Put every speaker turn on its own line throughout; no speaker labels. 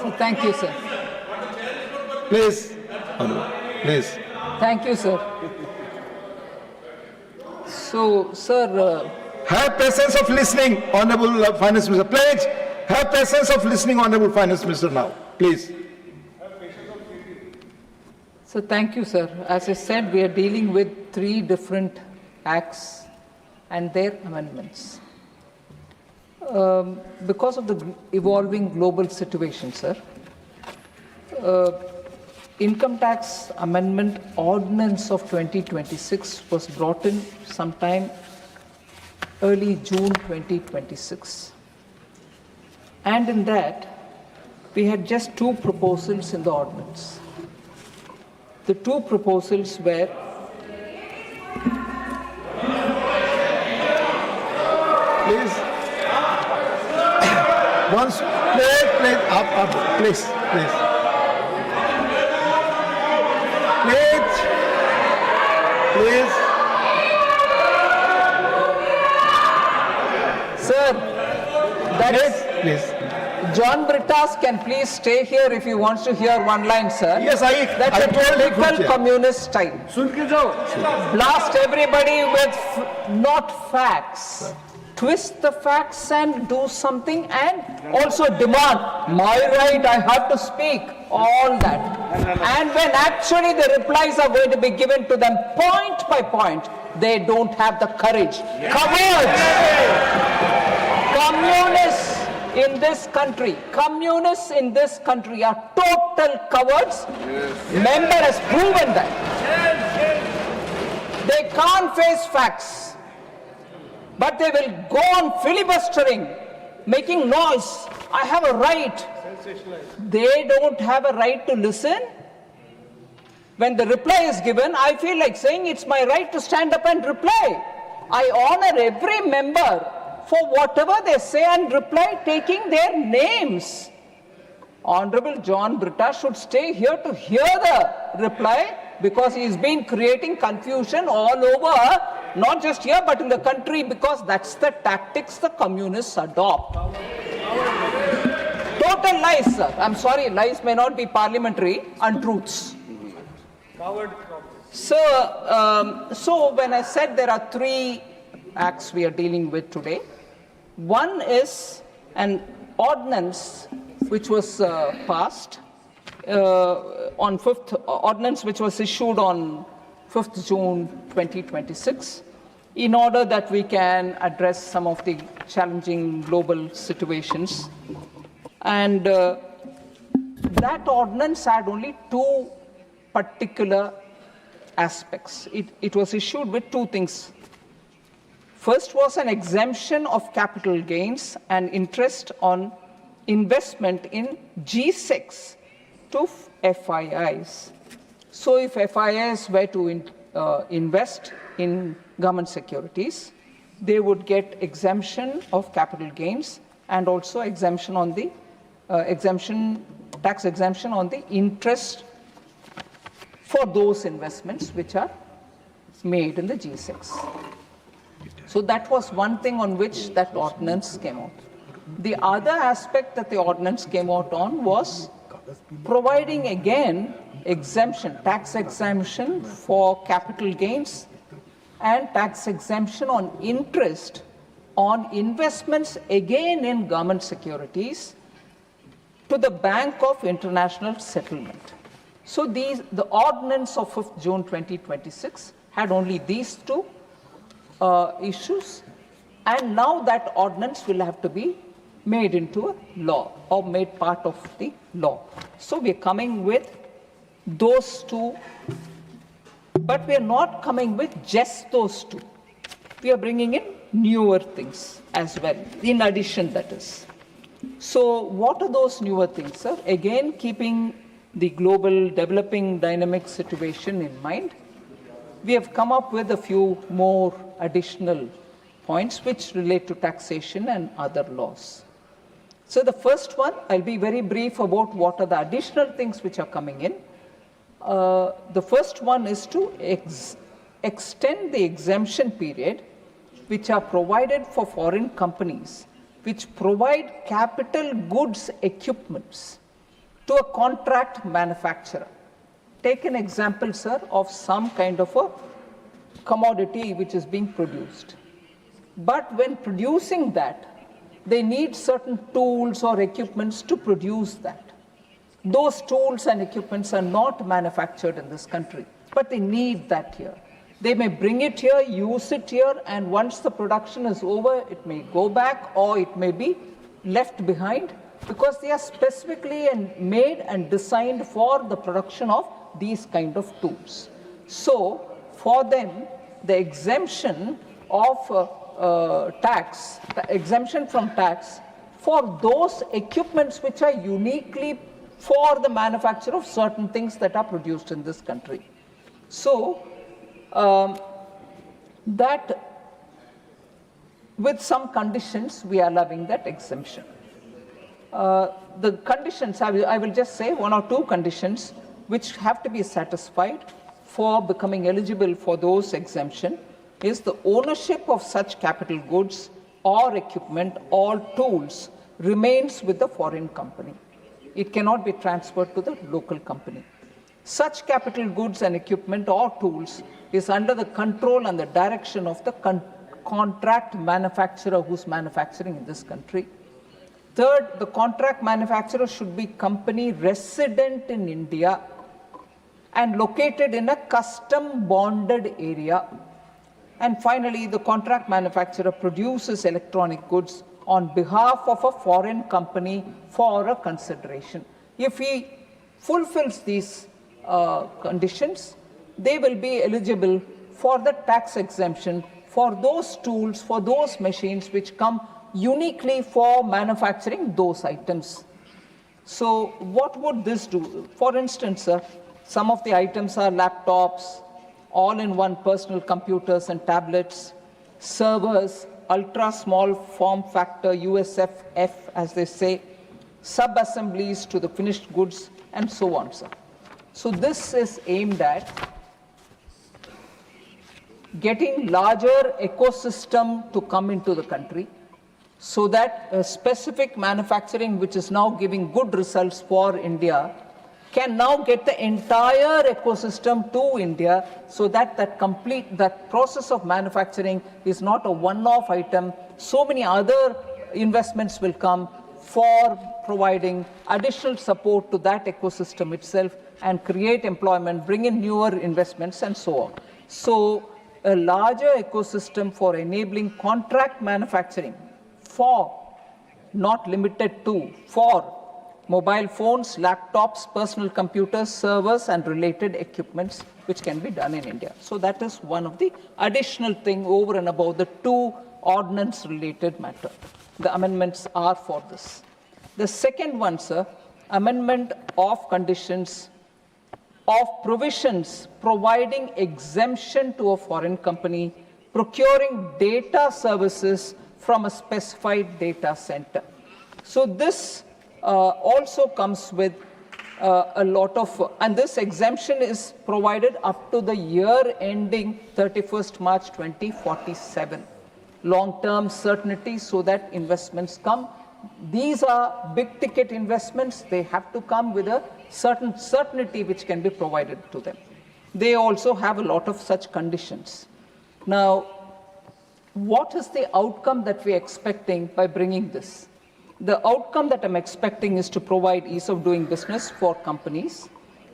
So thank you, sir.
Please, please.
Thank you, sir. So, sir,
Have patience of listening, Honorable Finance Minister. Please, have patience of listening, Honorable Finance Minister now. Please.
so thank you, sir. As I said, we are dealing with 3 different acts and their amendments. Because of the evolving global situation, sir, Income Tax Amendment Ordinance of 2026 was brought in sometime early June 2026. And in that, we had just 2 proposals in the ordinance. The 2 proposals were
Please. Once, please, up, please, please. Please.
Sir, that is,
Please.
John Brittas can please stay here if he wants to hear one line, sir.
Yes,
That's
I
a
told you,
typical
Chair.
communist style. Blast everybody with not facts. Twist the facts and do something, and also demand, my right, I have to speak, all that. And when actually the replies are going to be given to them point by point, they don't have the courage. Cowards! Communists in this country are total cowards. Member has proven that. They can't face facts, but they will go on filibustering, making noise. I have a right. They don't have a right to listen. When the reply is given, I feel like saying it's my right to stand up and reply. I honor every member for whatever they say and reply, taking their names. Honorable John Britta should stay here to hear the reply, because he's been creating confusion all over, not just here but in the country, because that's the tactics the communists adopt. Total lies, sir. I'm sorry, lies may not be parliamentary, untruths. So when I said there are 3 acts we are dealing with today, one is an ordinance which was passed on 5th, ordinance which was issued on 5th June 2026, in order that we can address some of the challenging global situations. And that ordinance had only 2 particular aspects. It was issued with 2 things. First was an exemption of capital gains and interest on investment in G6 to FIIs. So if FIIs were to invest in government securities, they would get exemption of capital gains and also exemption on the tax exemption on the interest for those investments which are made in the G6. So that was one thing on which that ordinance came out. The other aspect that the ordinance came out on was providing again exemption, tax exemption for capital gains and tax exemption on interest on investments again in government securities to the Bank of International Settlement. So the ordinance of 5th June 2026 had only these 2 issues, and now that ordinance will have to be made into a law or made part of the law. So we are coming with those 2, but we are not coming with just those 2. We are bringing in newer things as well, in addition, that is. So what are those newer things, sir? Again, keeping the global developing dynamic situation in mind, we have come up with a few more additional points which relate to taxation and other laws. So the first one, I'll be very brief about what are the additional things which are coming in. The first one is to extend the exemption period which are provided for foreign companies which provide capital goods equipments to a contract manufacturer. Take an example, sir, of some kind of a commodity which is being produced. But when producing that, they need certain tools or equipments to produce that. Those tools and equipments are not manufactured in this country, but they need that here. They may bring it here, use it here, and once the production is over, it may go back or it may be left behind because they are specifically made and designed for the production of these kind of tools. So, for them, the exemption of tax, the exemption from tax for those equipments which are uniquely for the manufacture of certain things that are produced in this country. So, that with some conditions, we are allowing that exemption. The conditions, I will just say one or two conditions which have to be satisfied for becoming eligible for those exemption is the ownership of such capital goods or equipment or tools remains with the foreign company. It cannot be transferred to the local company. Such capital goods and equipment or tools is under the control and the direction of the contract manufacturer who's manufacturing in this country. Third, the contract manufacturer should be company resident in India and located in a custom bonded area. And finally, the contract manufacturer produces electronic goods on behalf of a foreign company for a consideration. If he fulfills these conditions, they will be eligible for the tax exemption for those tools, for those machines which come uniquely for manufacturing those items. So what would this do? For instance, some of the items are laptops, all-in-one personal computers and tablets, servers, ultra-small form factor USFF, as they say, sub-assemblies to the finished goods, and so on, sir. So this is aimed at getting larger ecosystem to come into the country so that a specific manufacturing which is now giving good results for India can now get the entire ecosystem to India so that that process of manufacturing is not a one-off item. So many other investments will come for providing additional support to that ecosystem itself and create employment, bring in newer investments and so on. So a larger ecosystem for enabling contract manufacturing for, not limited to, for mobile phones, laptops, personal computers, servers, and related equipments which can be done in India. So that is one of the additional thing over and above the two ordinance-related matter. The amendments are for this. The second one, sir, amendment of conditions of provisions providing exemption to a foreign company procuring data services from a specified data center. So this also comes with a lot of, and this exemption is provided up to the year ending 31st March 2047. Long-term certainty so that investments come. These are big ticket investments. They have to come with a certain certainty which can be provided to them. They also have a lot of such conditions. Now, what is the outcome that we're expecting by bringing this? The outcome that I'm expecting is to provide ease of doing business for companies,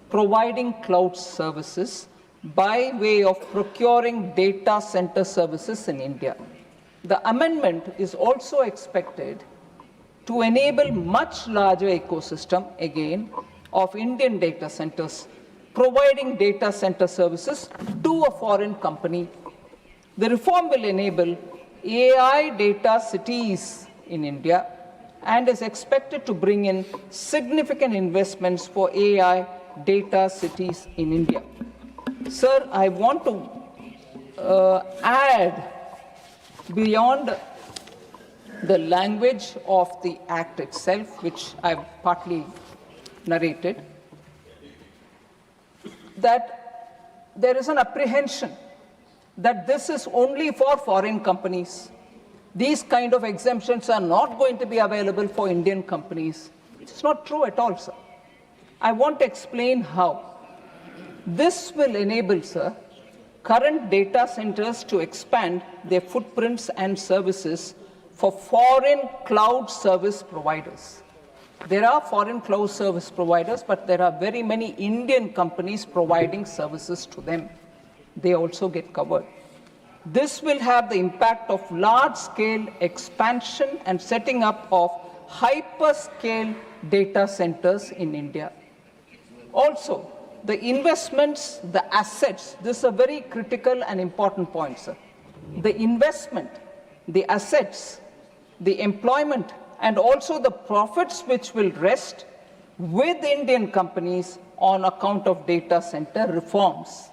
providing cloud services by way of procuring data center services in India. The amendment is also expected to enable much larger ecosystem, again, of Indian data centers, providing data center services to a foreign company. The reform will enable AI data cities in India and is expected to bring in significant investments for AI data cities in India. Sir, I want to add beyond the language of the Act itself, which I've partly narrated, that there is an apprehension that this is only for foreign companies. These kind of exemptions are not going to be available for Indian companies. It's not true at all, sir. I want to explain how. This will enable, sir, current data centers to expand their footprints and services for foreign cloud service providers. There are foreign cloud service providers, but there are very many Indian companies providing services to them. They also get covered. This will have the impact of large-scale expansion and setting up of hyperscale data centers in India. Also, the investments, the assets, this is a very critical and important point, sir. The investment, the assets, the employment, and also the profits which will rest with Indian companies on account of data center reforms.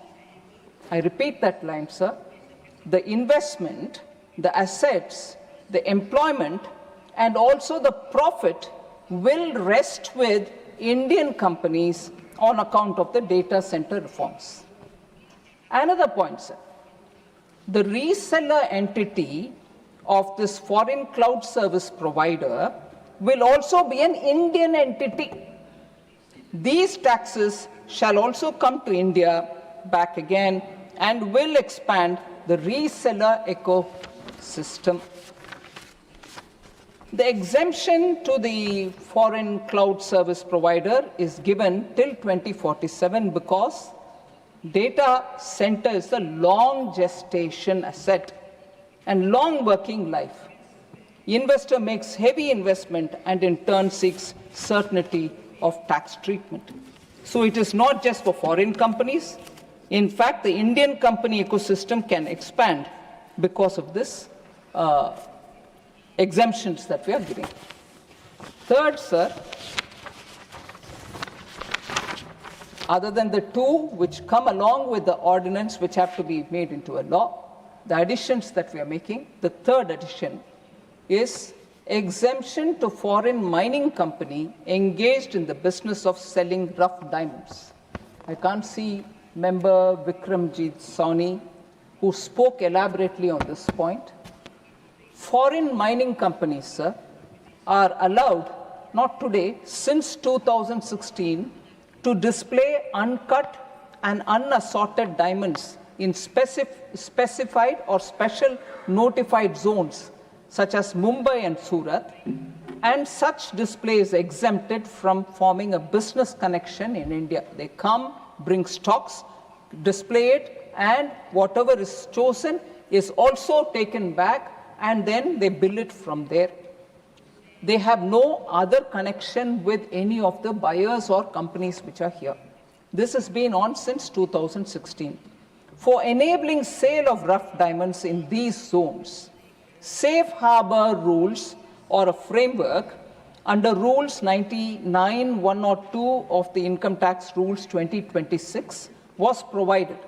I repeat that line, sir. The investment, the assets, the employment, and also the profit will rest with Indian companies on account of the data center reforms. Another point, sir. The reseller entity of this foreign cloud service provider will also be an Indian entity. These taxes shall also come to India back again and will expand the reseller ecosystem. The exemption to the foreign cloud service provider is given till 2047 because data center is a long gestation asset and long working life. Investor makes heavy investment and in turn seeks certainty of tax treatment. So it is not just for foreign companies. In fact, the Indian company ecosystem can expand because of this exemptions that we are giving. Third, sir, other than the two which come along with the ordinance which have to be made into a law, the additions that we are making, the third addition is exemption to foreign mining company engaged in the business of selling rough diamonds. I can't see member Vikramjit Sawhney, who spoke elaborately on this point. Foreign mining companies, sir, are allowed, not today, since 2016, to display uncut and unassorted diamonds in specified or special notified zones, such as Mumbai and Surat, and such display is exempted from forming a business connection in India. They come, bring stocks, display it, and whatever is chosen is also taken back, and then they bill it from there. They have no other connection with any of the buyers or companies which are here. This has been on since 2016. For enabling sale of rough diamonds in these zones, safe harbor rules or a framework under Rules 99, 102 of the Income Tax Rules 2026 was provided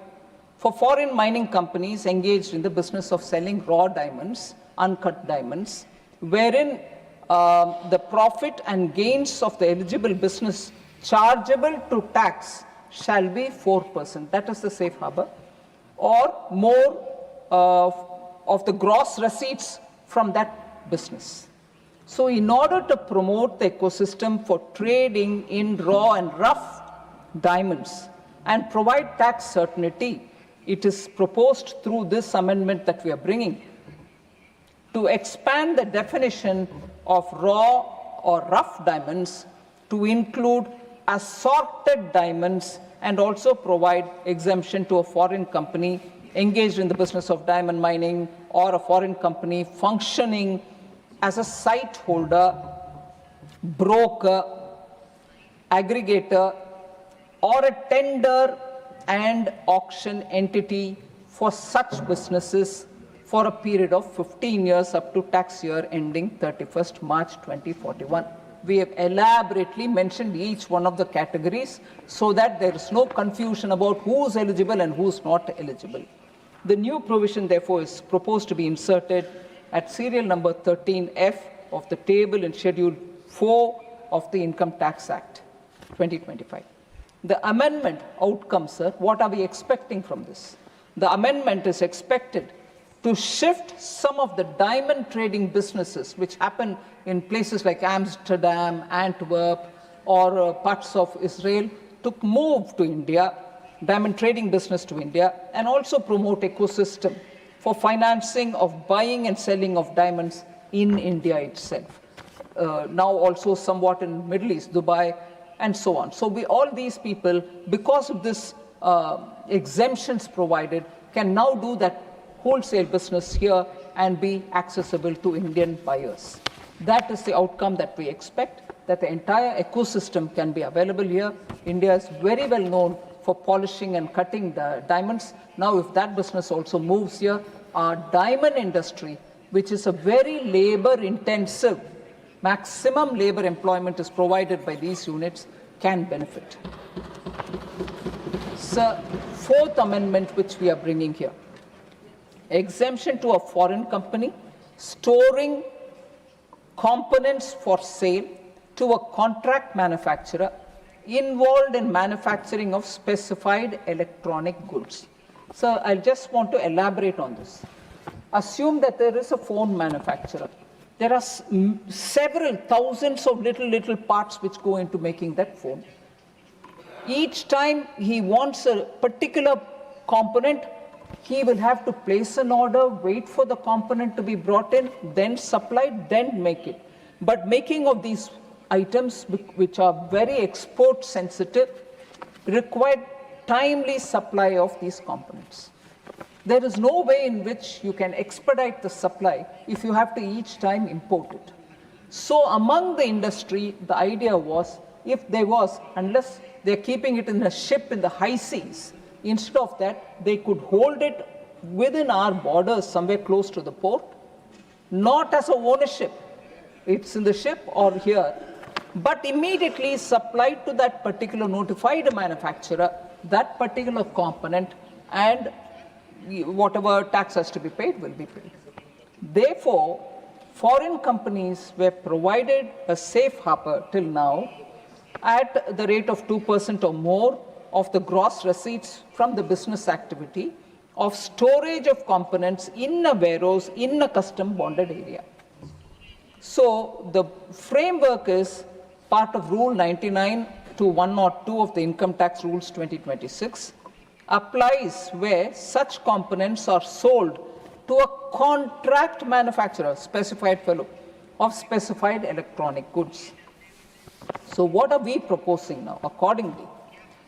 for foreign mining companies engaged in the business of selling raw diamonds, uncut diamonds, wherein the profit and gains of the eligible business chargeable to tax shall be 4%. That is the safe harbor, or more of the gross receipts from that business. So in order to promote the ecosystem for trading in raw and rough diamonds and provide tax certainty, it is proposed through this amendment that we are bringing to expand the definition of raw or rough diamonds to include assorted diamonds and also provide exemption to a foreign company engaged in the business of diamond mining or a foreign company functioning as a site holder, broker, aggregator, or a tender and auction entity for such businesses for a period of 15 years up to tax year ending 31st March 2041. We have elaborately mentioned each one of the categories so that there is no confusion about who is eligible and who is not eligible. The new provision, therefore, is proposed to be inserted at serial number 13F of the table in Schedule 4 of the Income Tax Act 2025. The amendment outcome, sir, what are we expecting from this? The amendment is expected to shift some of the diamond trading businesses which happen in places like Amsterdam, Antwerp, or parts of Israel to move to India, diamond trading business to India, and also promote ecosystem for financing of buying and selling of diamonds in India itself. Now also somewhat in Middle East, Dubai, and so on. So all these people, because of this exemptions provided, can now do that wholesale business here and be accessible to Indian buyers. That is the outcome that we expect, that the entire ecosystem can be available here. India is very well known for polishing and cutting the diamonds. Now, if that business also moves here, our diamond industry, which is a very labor-intensive, maximum labor employment is provided by these units, can benefit. So, fourth amendment which we are bringing here, exemption to a foreign company storing components for sale to a contract manufacturer involved in manufacturing of specified electronic goods. So I just want to elaborate on this. Assume that there is a phone manufacturer. There are several thousands of little parts which go into making that phone. Each time he wants a particular component, he will have to place an order, wait for the component to be brought in, then supplied, then make it. But making of these items, which are very export sensitive, require timely supply of these components. There is no way in which you can expedite the supply if you have to each time import it. So among the industry, the idea was, if there was, unless they're keeping it in a ship in the high seas, instead of that, they could hold it within our borders, somewhere close to the port, not as a ownership. It's in the ship or here, but immediately supplied to that particular notified manufacturer, that particular component, and whatever tax has to be paid will be paid. Therefore, foreign companies were provided a safe harbor till now at the rate of 2% or more of the gross receipts from the business activity of storage of components in a warehouse in a custom bonded area. So the framework is part of Rule 99 to 102 of the Income Tax Rules 2026, applies where such components are sold to a contract manufacturer, specified fellow, of specified electronic goods. So what are we proposing now? Accordingly,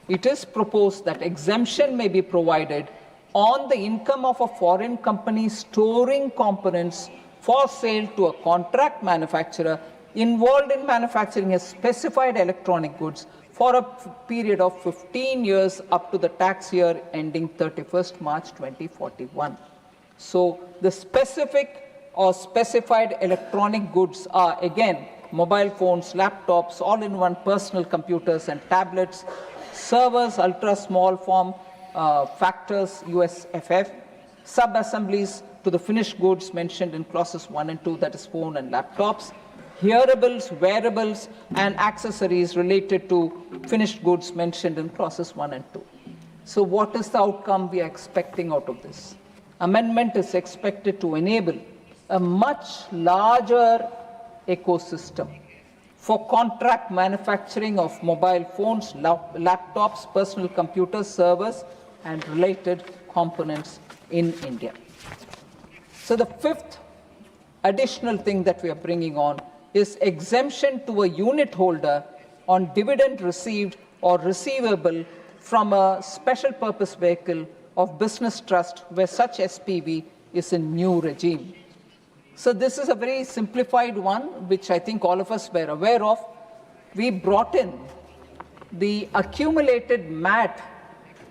it is proposed that exemption may be provided on the income of a foreign company storing components for sale to a contract manufacturer involved in manufacturing a specified electronic goods for a period of 15 years up to the tax year ending 31st March 2041. So the specific or specified electronic goods are, again, mobile phones, laptops, all-in-one personal computers and tablets, servers, ultra-small form factors, USFF, sub-assemblies to the finished goods mentioned in clauses 1 and 2, that is phone and laptops, hearables, wearables, and accessories related to finished goods mentioned in clauses 1 and 2. So what is the outcome we are expecting out of this? Amendment is expected to enable a much larger ecosystem for contract manufacturing of mobile phones, laptops, personal computers, servers, and related components in India. So the fifth additional thing that we are bringing on is exemption to a unit holder on dividend received or receivable from a special purpose vehicle of business trust where such SPV is in new regime. So this is a very simplified one, which I think all of us were aware of. We brought in the accumulated MAT,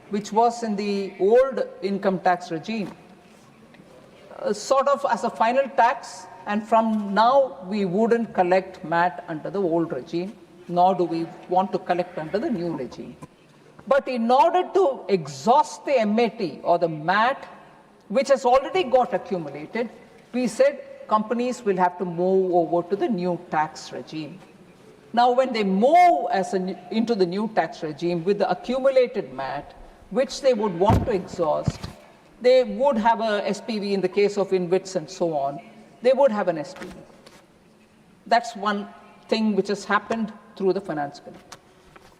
which was in the old income tax regime, sort of as a final tax, and from now we wouldn't collect MAT under the old regime, nor do we want to collect under the new regime. But in order to exhaust the MAT or the MAT, which has already got accumulated, we said companies will have to move over to the new tax regime. Now, when they move into the new tax regime with the accumulated MAT, which they would want to exhaust, they would have a SPV in the case of InvITs and so on. They would have an SPV. That's one thing which has happened through the finance bill.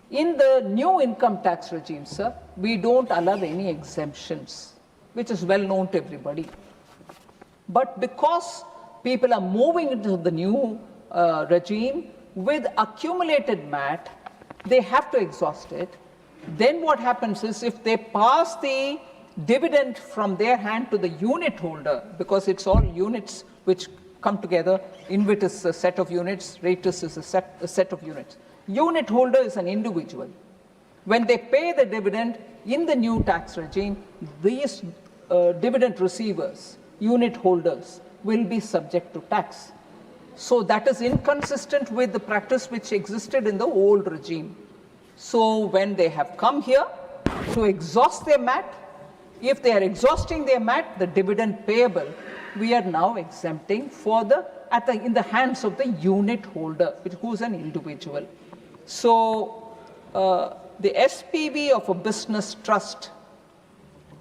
In the new income tax regime, sir, we don't allow any exemptions, which is well known to everybody. But because people are moving into the new regime with accumulated MAT, they have to exhaust it. Then what happens is, if they pass the dividend from their hand to the unit holder, because it's all units which come together, INVIT is a set of units, ratus is a set of units. Unit holder is an individual. When they pay the dividend in the new tax regime, these dividend receivers, unit holders, will be subject to tax. So that is inconsistent with the practice which existed in the old regime. So when they have come here to exhaust their MAT, if they are exhausting their MAT, the dividend payable, we are now exempting for in the hands of the unit holder, who is an individual. So the SPV of a business trust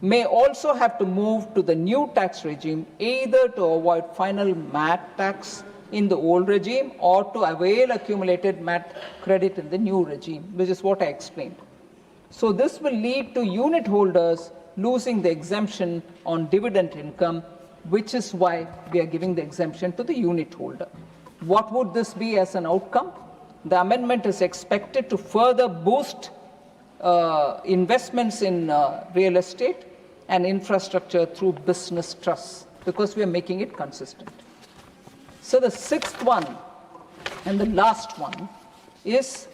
may also have to move to the new tax regime, either to avoid final MAT tax in the old regime or to avail accumulated MAT credit in the new regime, which is what I explained. So this will lead to unit holders losing the exemption on dividend income, which is why we are giving the exemption to the unit holder. What would this be as an outcome? The amendment is expected to further boost investments in real estate and infrastructure through business trusts, because we are making it consistent. So the sixth one and the last one is,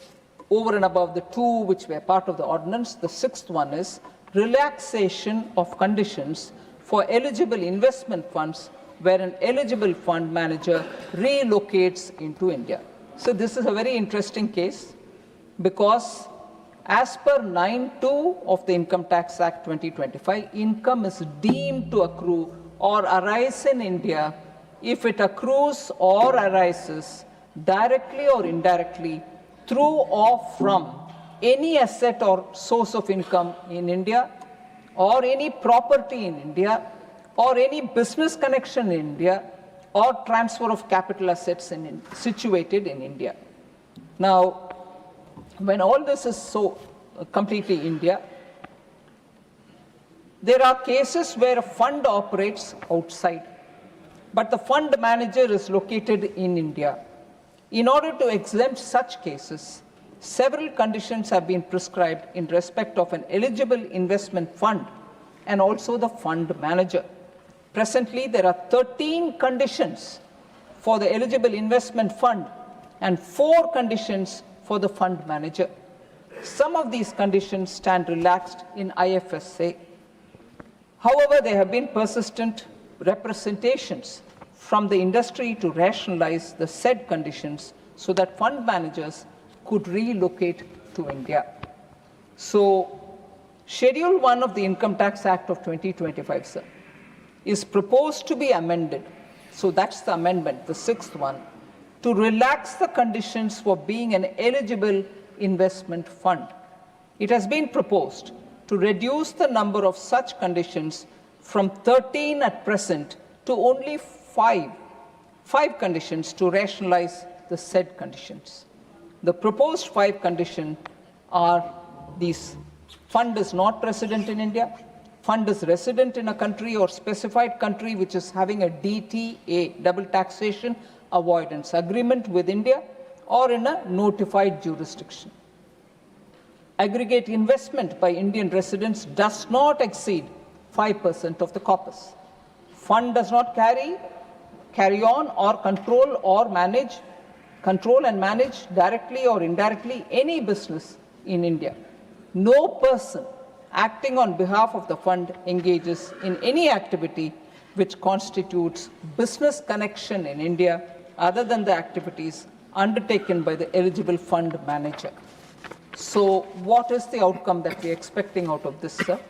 over and above the two which were part of the ordinance, the sixth one is relaxation of conditions for eligible investment funds where an eligible fund manager relocates into India. So this is a very interesting case, because as per 9(2) of the Income Tax Act 2025, income is deemed to accrue or arise in India if it accrues or arises directly or indirectly through or from any asset or source of income in India, or any property in India, or any business connection in India, or transfer of capital assets situated in India. Now, when all this is so completely India, there are cases where a fund operates outside, but the fund manager is located in India. In order to exempt such cases, several conditions have been prescribed in respect of an eligible investment fund and also the fund manager. Presently, there are 13 conditions for the eligible investment fund and 4 conditions for the fund manager. Some of these conditions stand relaxed in IFSA. However, there have been persistent representations from the industry to rationalize the said conditions so that fund managers could relocate to India. So, Schedule 1 of the Income Tax Act of 2025, sir, is proposed to be amended. So that's the amendment, the sixth one, to relax the conditions for being an eligible investment fund. It has been proposed to reduce the number of such conditions from 13 at present to only 5 conditions to rationalize the said conditions. The proposed 5 conditions are these: fund is not resident in India, fund is resident in a country or specified country which is having a DTA, double taxation avoidance agreement with India, or in a notified jurisdiction. Aggregate investment by Indian residents does not exceed 5% of the corpus. Fund does not carry on or control and manage directly or indirectly any business in India. No person acting on behalf of the fund engages in any activity which constitutes business connection in India other than the activities undertaken by the eligible fund manager. So what is the outcome that we are expecting out of this, sir?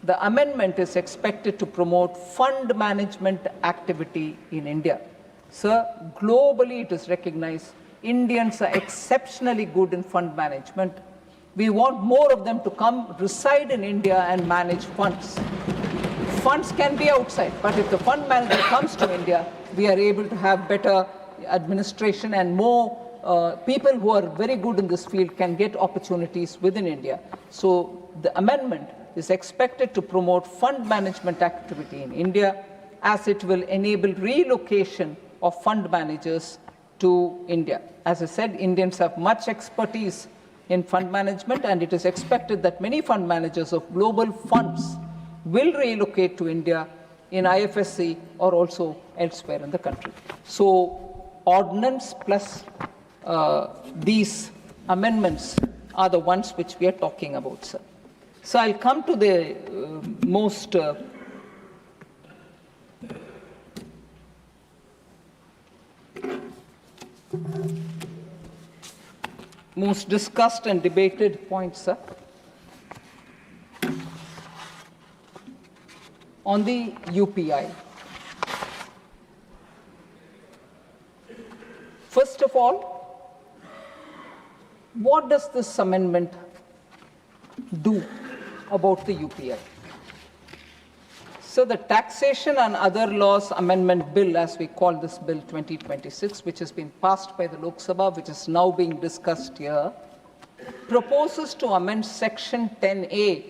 The amendment is expected to promote fund management activity in India. Sir, globally it is recognized Indians are exceptionally good in fund management. We want more of them to come reside in India and manage funds. Funds can be outside, but if the fund manager comes to India, we are able to have better administration and more people who are very good in this field can get opportunities within India. So the amendment is expected to promote fund management activity in India, as it will enable relocation of fund managers to India. As I said, Indians have much expertise in fund management, and it is expected that many fund managers of global funds will relocate to India in IFSC or also elsewhere in the country. So ordinance plus these amendments are the ones which we are talking about, sir. So I'll come to the most discussed and debated points, sir. On the UPI. First of all, what does this amendment do about the UPI? So the Taxation and Other Laws Amendment Bill, as we call this Bill 2026, which has been passed by the Lok Sabha, which is now being discussed here, proposes to amend Section 10A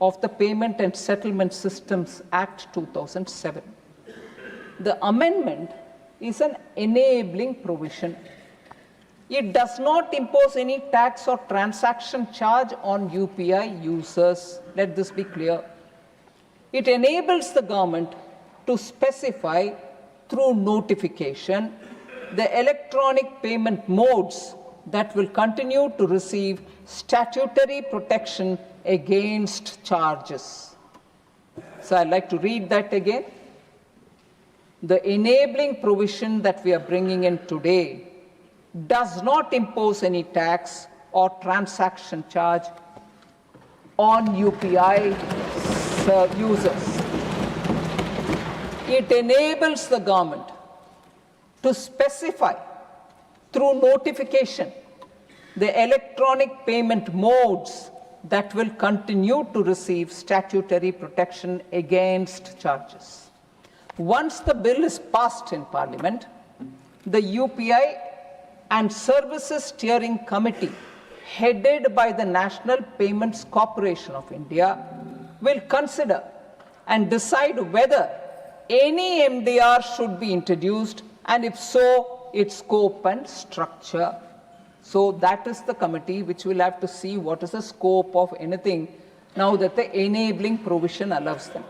of the Payment and Settlement Systems Act 2007. The amendment is an enabling provision. It does not impose any tax or transaction charge on UPI users. Let this be clear. It enables the government to specify through notification the electronic payment modes that will continue to receive statutory protection against charges. So I'd like to read that again. The enabling provision that we are bringing in today does not impose any tax or transaction charge on UPI users. It enables the government to specify through notification the electronic payment modes that will continue to receive statutory protection against charges. Once the bill is passed in Parliament, the UPI and Services Steering Committee, headed by the National Payments Corporation of India, will consider and decide whether any MDR should be introduced, and if so, its scope and structure. So that is the committee which will have to see what is the scope of anything now that the enabling provision allows them.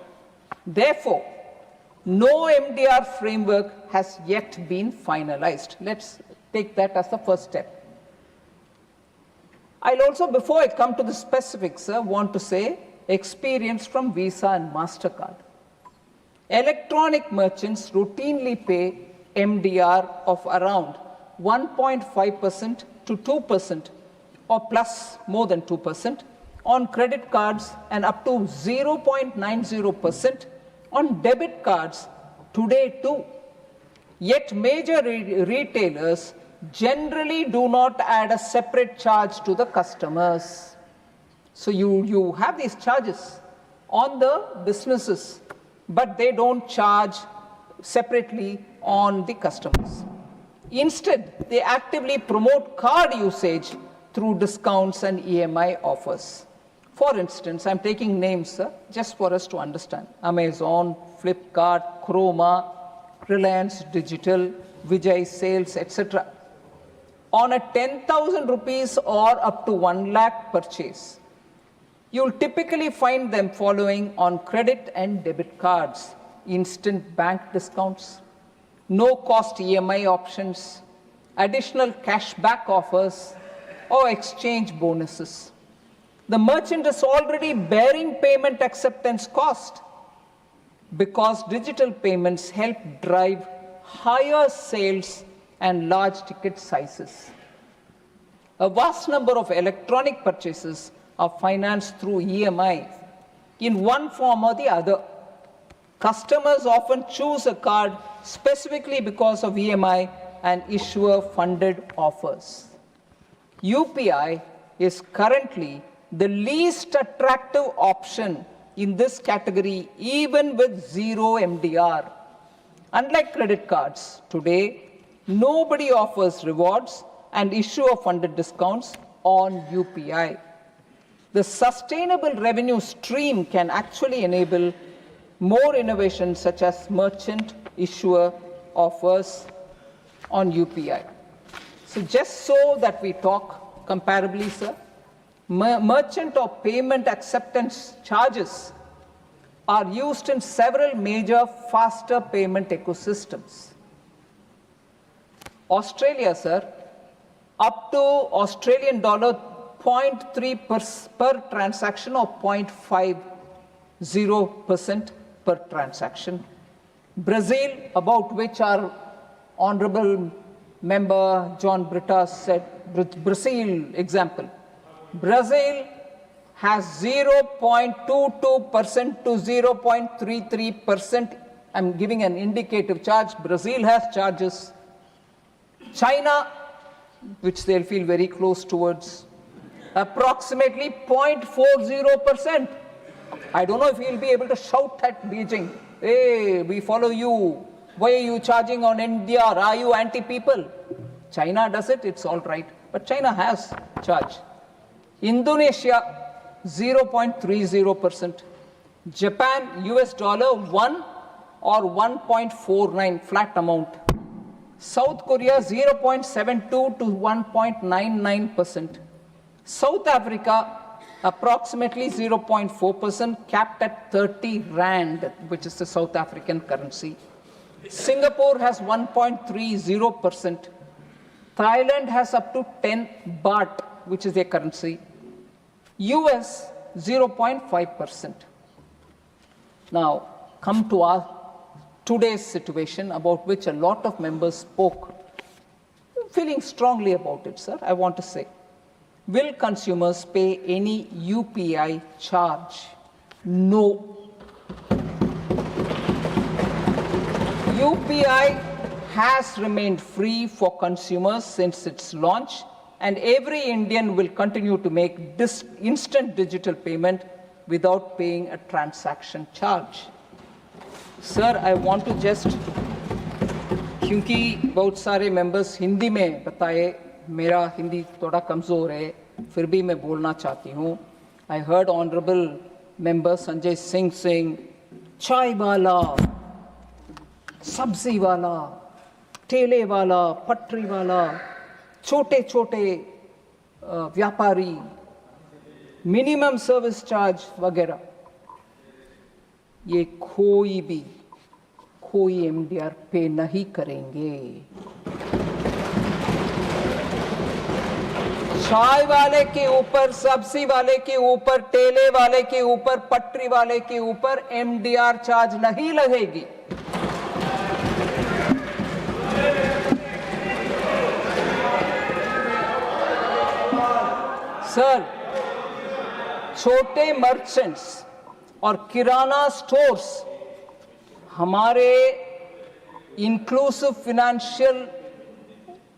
Therefore, no MDR framework has yet been finalized. Let's take that as the first step. I'll also, before I come to the specifics, want to say experience from Visa and MasterCard. Electronic merchants routinely pay MDR of around 1.5% to 2% or plus more than 2% on credit cards and up to 0.90% on debit cards today too. Yet major retailers generally do not add a separate charge to the customers. So you have these charges on the businesses, but they don't charge separately on the customers. Instead, they actively promote card usage through discounts and EMI offers. For instance, I'm taking names just for us to understand. Amazon, Flipkart, Chroma, Reliance Digital, Vijay Sales, etc. On a 10,000 rupees or up to 1 lakh purchase, you'll typically find them following on credit and debit cards, instant bank discounts, no-cost EMI options, additional cashback offers, or exchange bonuses. The merchant is already bearing payment acceptance cost because digital payments help drive higher sales and large ticket sizes. A vast number of electronic purchases are financed through EMI in one form or the other. Customers often choose a card specifically because of EMI and issuer-funded offers. UPI is currently the least attractive option in this category, even with zero MDR. Unlike credit cards, today, nobody offers rewards and issue of funded discounts on UPI. The sustainable revenue stream can actually enable more innovations such as merchant issuer offers on UPI. So just so that we talk comparably, sir, merchant or payment acceptance charges are used in several major faster payment ecosystems. Australia, sir, up to Australian dollar 0.3 per transaction or 0.50% per transaction. Brazil, about which our Honorable Member John Britta said, Brazil example. Brazil has 0.22% to 0.33%. I'm giving an indicative charge. Brazil has charges. China, which they'll feel very close towards, approximately 0.40%. I don't know if you'll be able to shout at Beijing, hey, we follow you. Why are you charging on India? Are you anti-people? China does it, it's all right. But China has charge. Indonesia, 0.30%. Japan, US dollar 1 or 1.49, flat amount. South Korea, 0.72 to 1.99%. South Africa, approximately 0.4%, capped at 30 rand, which is the South African currency. Singapore has 1.30%. Thailand has up to 10 baht, which is their currency. US, 0.5%. Now, come to our today's situation, about which a lot of members spoke. Feeling strongly about it, sir, I want to say. Will consumers pay any UPI charge? No. UPI has remained free for consumers since its launch, and every Indian will continue to make this instant digital payment without paying a transaction charge. Sir, I want to just, क्योंकि बहुत सारे members Hindi में बताए, मेरा हिंदी थोड़ा कमज़ोर है, फिर भी मैं बोलना चाहती हूँ. I heard Honorable Member Sanjay Singh saying, चाय वाला, सब्जी वाला, ठेले वाला, पटरी वाला, छोटे-छोटे व्यापारी, मिनिमम सर्विस चार्ज वगैरह, ये कोई MDR पे नहीं करेंगे. चाय वाले के ऊपर, सब्जी वाले के ऊपर, ठेले वाले के ऊपर, पटरी वाले के ऊपर MDR चार्ज नहीं लगेगी. सर, छोटे मर्चेंट्स और किराना स्टोर्स हमारे इंक्लूसिव फाइनेंशियल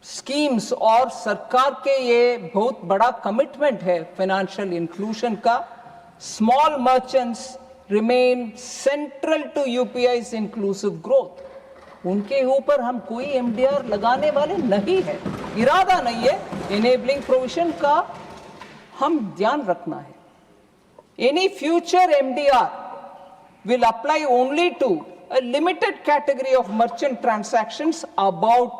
स्कीम्स और सरकार के ये बहुत बड़ा कमिटमेंट है फाइनेंशियल इंक्लूजन का. Small merchants remain central to UPI's inclusive growth. उनके ऊपर हम कोई एमडीआर लगाने वाले नहीं है, इरादा नहीं है. इनेबलिंग प्रोविजन का हम ध्यान रखना है. Any future MDR will apply only to a limited category of merchant transactions above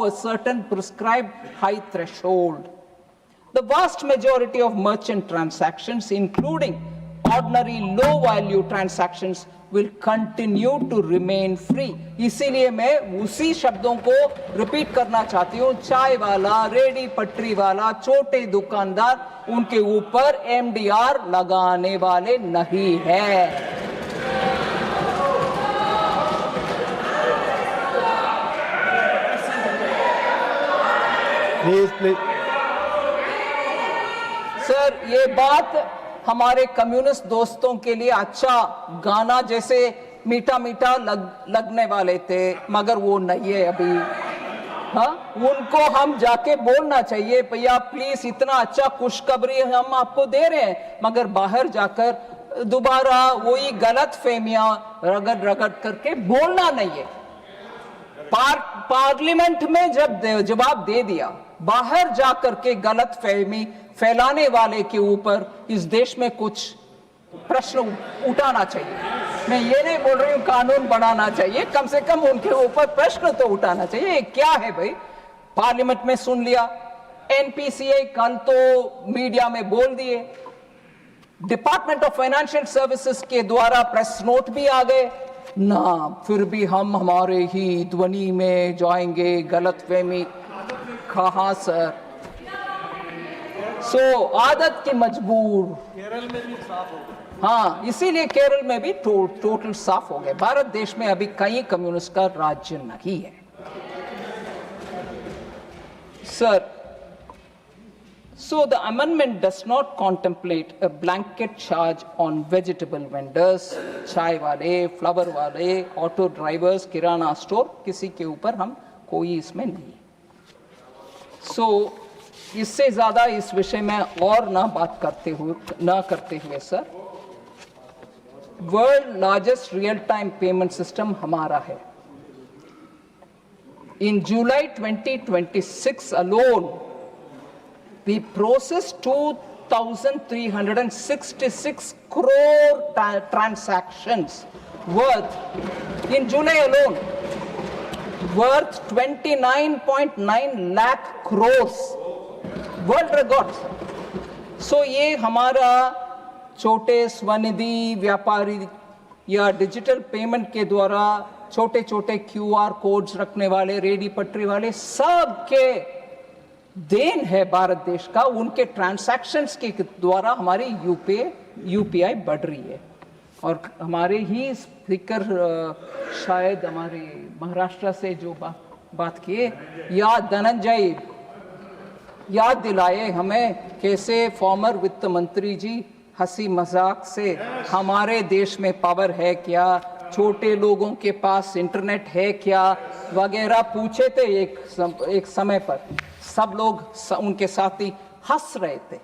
a certain prescribed high threshold. The vast majority of merchant transactions, including ordinary low-value transactions, will continue to remain free. इसीलिए मैं उसी शब्दों को repeat करना चाहती हूँ. चाय वाला, रेडी पटरी वाला, छोटे दुकानदार, उनके ऊपर एमडीआर लगाने वाले नहीं है.
Please.
सर, ये बात हमारे कम्युनिस्ट दोस्तों के लिए अच्छा गाना जैसे मीठा मीठा लगने वाले थे, मगर वो नहीं है अभी. हाँ, उनको हम जाके बोलना चाहिए, भैया प्लीज इतना अच्छा खुशखबरी हम आपको दे रहे हैं, मगर बाहर जाकर दोबारा वही गलत फहमियां रगड़ करके बोलना नहीं है. पार्लियामेंट में जब जवाब दे दिया, बाहर जाकर के गलत फहमी फैलाने वाले के ऊपर इस देश में कुछ प्रश्न उठाना चाहिए। मैं ये नहीं बोल रही हूँ कानून बनाना चाहिए, कम से कम उनके ऊपर प्रश्न तो उठाना चाहिए। ये क्या है भाई? पार्लियामेंट में सुन लिया, एनपीसीए कल तो मीडिया में बोल दिए, डिपार्टमेंट ऑफ फाइनेंशियल सर्विसेज के द्वारा प्रेस नोट भी आ गए ना, फिर भी हम हमारे ही ध्वनि में जाएंगे, गलतफहमी कहां सर? आदत की मजबूर। केरल में भी साफ हो गए। हाँ, इसीलिए केरल में भी टोटल साफ हो गए। भारत देश में अभी कई कम्युनिस्ट का राज्य नहीं है sir. So the amendment does not contemplate a blanket charge on vegetable vendors, चाय वाले, फ्लावर वाले, ऑटो ड्राइवर्स, किराना स्टोर, किसी के ऊपर हम कोई इसमें नहीं। इससे ज़्यादा इस विषय में और ना करते हुए sir, world largest real time payment system हमारा है। In July 2026 alone, we processed 2,366 crore transactions worth, in July alone, worth 29.9 lakh crores, world records. ये हमारा छोटे स्वनिधि व्यापारी या डिजिटल पेमेंट के द्वारा छोटे छोटे क्यूआर कोड्स रखने वाले, रेडी पटरी वाले, सब के देन है भारत देश का। उनके ट्रांसैक्शंस के द्वारा हमारी यूपीआई बढ़ रही है। और हमारे ही स्पीकर शायद हमारे महाराष्ट्र से जो बात किए, या धनंजय याद दिलाए हमें कैसे फॉर्मर वित्त मंत्री जी हंसी मजाक से हमारे देश में पावर है क्या, छोटे लोगों के पास इंटरनेट है क्या वगैरह पूछे थे। एक समय पर सब लोग उनके साथी हंस रहे थे।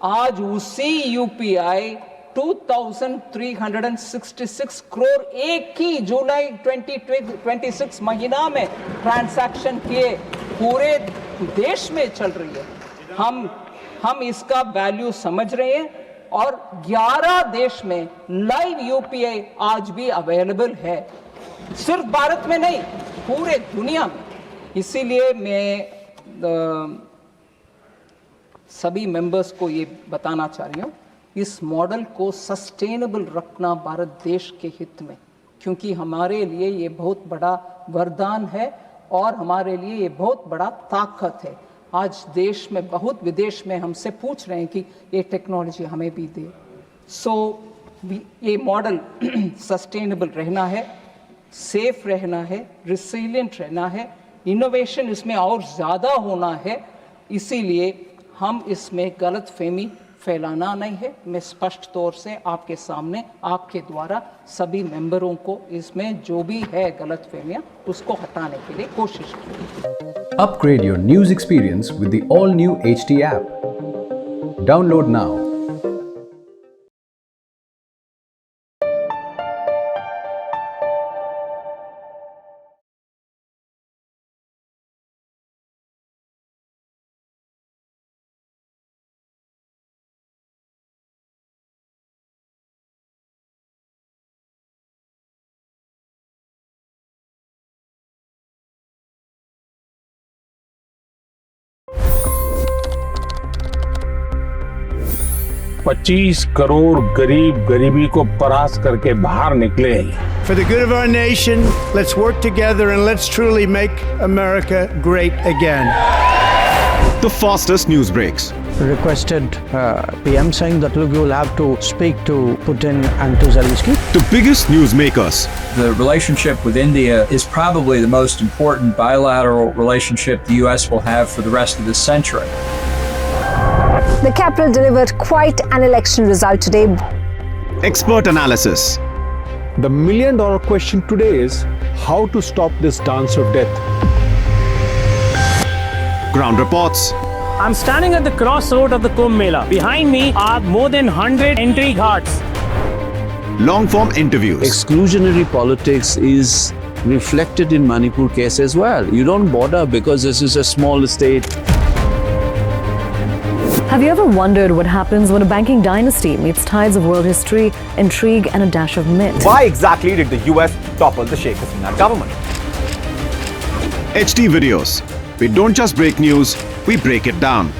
आज उसी यूपीआई 2,366 करोड़ एक ही जुलाई 2026 महीना में ट्रांजैक्शन किए पूरे देश में चल रही है। हम इसका वैल्यू समझ रहे हैं और 11 देश में लाइव यूपीआई आज भी अवेलेबल है, सिर्फ भारत में नहीं पूरे दुनिया में। इसीलिए मैं सभी मेंबर्स को ये बताना चाह रही हूँ, इस मॉडल को सस्टेनेबल रखना भारत देश के हित में, क्योंकि हमारे लिए ये बहुत बड़ा वरदान है और हमारे लिए ये बहुत बड़ा ताकत है। आज देश में बहुत विदेश में हमसे पूछ रहे हैं कि ये टेक्नोलॉजी हमें भी दे। ये मॉडल सस्टेनेबल रहना है, सेफ रहना है, रिसिलिएंट रहना है, इनोवेशन इसमें और ज़्यादा होना है। इसीलिए हम इसमें गलत फहमी फैलाना नहीं है। मैं स्पष्ट तौर से आपके सामने आपके द्वारा सभी मेंबरों को इसमें जो भी है गलत फहमियाँ उसको हटाने के लिए कोशिश की।
Upgrade your news experience with the all-new HT app. Download now.
$25 crore गरीब गरीबी को परास्त करके बाहर निकले।
For the good of our nation, let's work together and let's truly make America great again.
The fastest news breaks.
Requested PM saying that look, you will have to speak to Putin and to Zelensky.
The biggest news makers.
The relationship with India is probably the most important bilateral relationship the US will have for the rest of this century.
The capital delivered quite an election result today.
Expert analysis.
The million-dollar question today is how to stop this dance of death.
Ground reports.
I'm standing at the crossroad of the Kumbh Mela. Behind me are more than 100 entry ghats.
Long-form interviews.
Exclusionary politics is reflected in Manipur case as well. You don't bother because this is a small state.
Have you ever wondered what happens when a banking dynasty meets tides of world history, intrigue, and a dash of myth?
Why exactly did the US topple the Sheikh Hasina government?
HT Videos. We don't just break news, we break it down.